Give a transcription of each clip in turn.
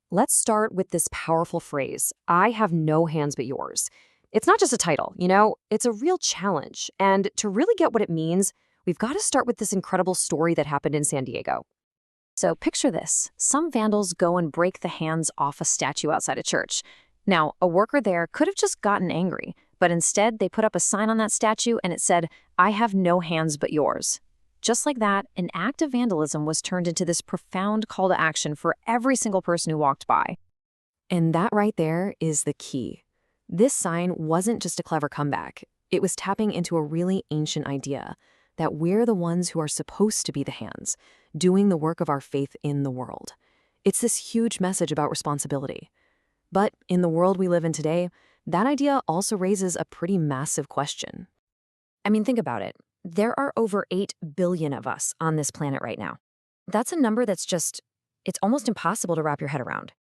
Let's start with this powerful phrase, I have no hands but yours. It's not just a title, it's a real challenge. And to really get what it means, we've got to start with this incredible story that happened in San Diego. So picture this. Some vandals go and break the hands off a statue outside a church. Now, a worker there could have just gotten angry, but instead they put up a sign on that statue and it said, I have no hands but yours. Just like that, an act of vandalism was turned into this profound call to action for every single person who walked by. And that right there is the key. This sign wasn't just a clever comeback. It was tapping into a really ancient idea that we're the ones who are supposed to be the hands, doing the work of our faith in the world. It's this huge message about responsibility. But in the world we live in today, that idea also raises a pretty massive question. I mean, think about it. There are over 8 billion of us on this planet right now. That's a number that's it's almost impossible to wrap your head around.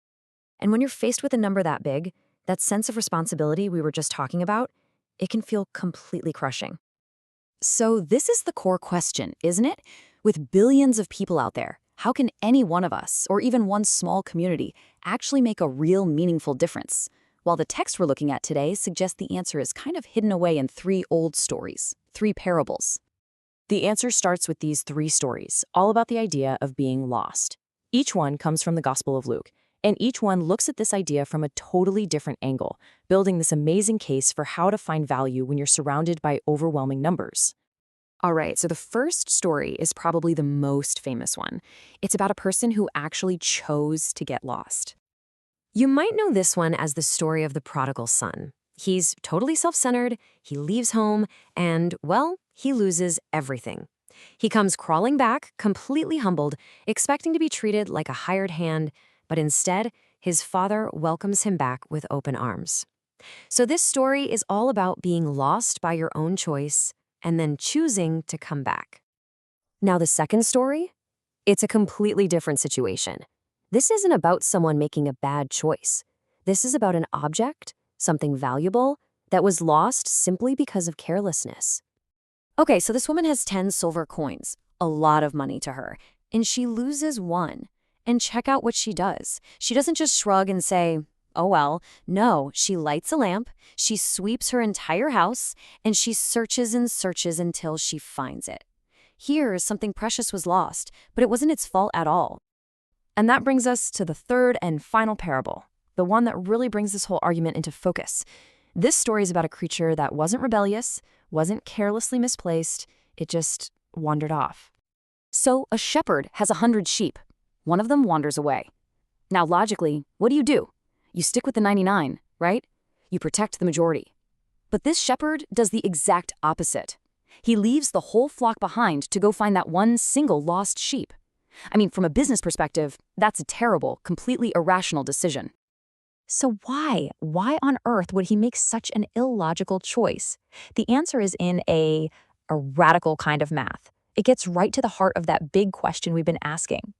And when you're faced with a number that big, that sense of responsibility we were just talking about, it can feel completely crushing. So this is the core question, isn't it? With billions of people out there, how can any one of us, or even one small community, actually make a real meaningful difference? Well, the text we're looking at today suggests the answer is kind of hidden away in 3 old stories, 3 parables. The answer starts with these 3 stories, all about the idea of being lost. Each one comes from the Gospel of Luke, and each one looks at this idea from a totally different angle, building this amazing case for how to find value when you're surrounded by overwhelming numbers. All right, so the first story is probably the most famous one. It's about a person who actually chose to get lost. You might know this one as the story of the prodigal son. He's totally self-centered, he leaves home, and, well, he loses everything. He comes crawling back, completely humbled, expecting to be treated like a hired hand, but instead, his father welcomes him back with open arms. So this story is all about being lost by your own choice and then choosing to come back. Now the second story? It's a completely different situation. This isn't about someone making a bad choice. This is about an object, something valuable, that was lost simply because of carelessness. Okay, so this woman has 10 silver coins, a lot of money to her, and she loses one. And check out what she does. She doesn't just shrug and say, oh well. No, she lights a lamp, she sweeps her entire house, and she searches and searches until she finds it. Here, something precious was lost, but it wasn't its fault at all. And that brings us to the third and final parable, the one that really brings this whole argument into focus. This story is about a creature that wasn't rebellious, wasn't carelessly misplaced, it just wandered off. So a shepherd has 100 sheep. One of them wanders away. Now, logically, what do? You stick with the 99, right? You protect the majority. But this shepherd does the exact opposite. He leaves the whole flock behind to go find that one single lost sheep. I mean, from a business perspective, that's a terrible, completely irrational decision. So why? Why on earth would he make such an illogical choice? The answer is in a radical kind of math. It gets right to the heart of that big question we've been asking.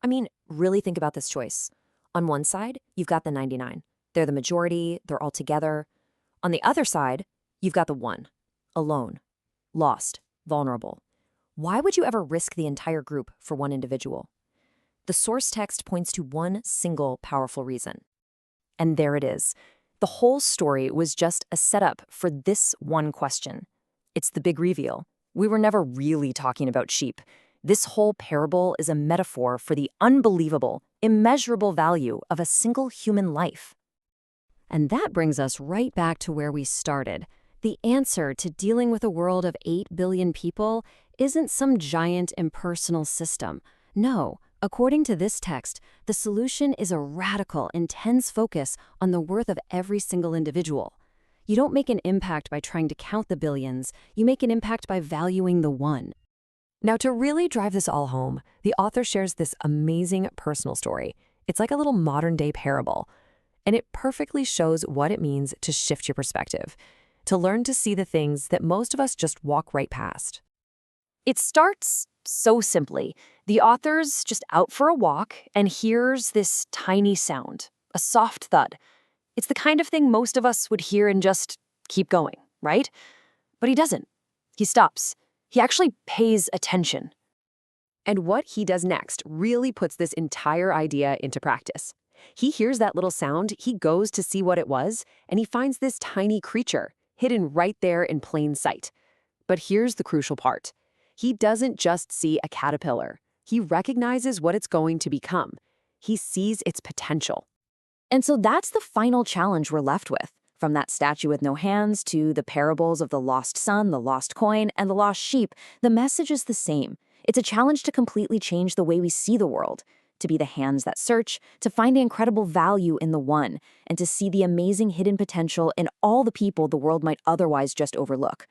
I mean, really think about this choice. On one side, you've got the 99. They're the majority, they're all together. On the other side, you've got the 1, alone, lost, vulnerable. Why would you ever risk the entire group for one individual? The source text points to one single powerful reason. And there it is. The whole story was just a setup for this one question. It's the big reveal. We were never really talking about sheep. This whole parable is a metaphor for the unbelievable, immeasurable value of a single human life. And that brings us right back to where we started. The answer to dealing with a world of 8 billion people isn't some giant impersonal system. No, according to this text, the solution is a radical, intense focus on the worth of every single individual. You don't make an impact by trying to count the billions, you make an impact by valuing the one. Now, to really drive this all home, the author shares this amazing personal story. It's like a little modern-day parable, and it perfectly shows what it means to shift your perspective, to learn to see the things that most of us just walk right past. It starts so simply. The author's just out for a walk and hears this tiny sound, a soft thud. It's the kind of thing most of us would hear and just keep going, right? But he doesn't. He stops. He actually pays attention. And what he does next really puts this entire idea into practice. He hears that little sound, he goes to see what it was, and he finds this tiny creature hidden right there in plain sight. But here's the crucial part. He doesn't just see a caterpillar. He recognizes what it's going to become. He sees its potential. And so that's the final challenge we're left with. From that statue with no hands to the parables of the lost son, the lost coin, and the lost sheep, the message is the same. It's a challenge to completely change the way we see the world, to be the hands that search, to find the incredible value in the one, and to see the amazing hidden potential in all the people the world might otherwise just overlook.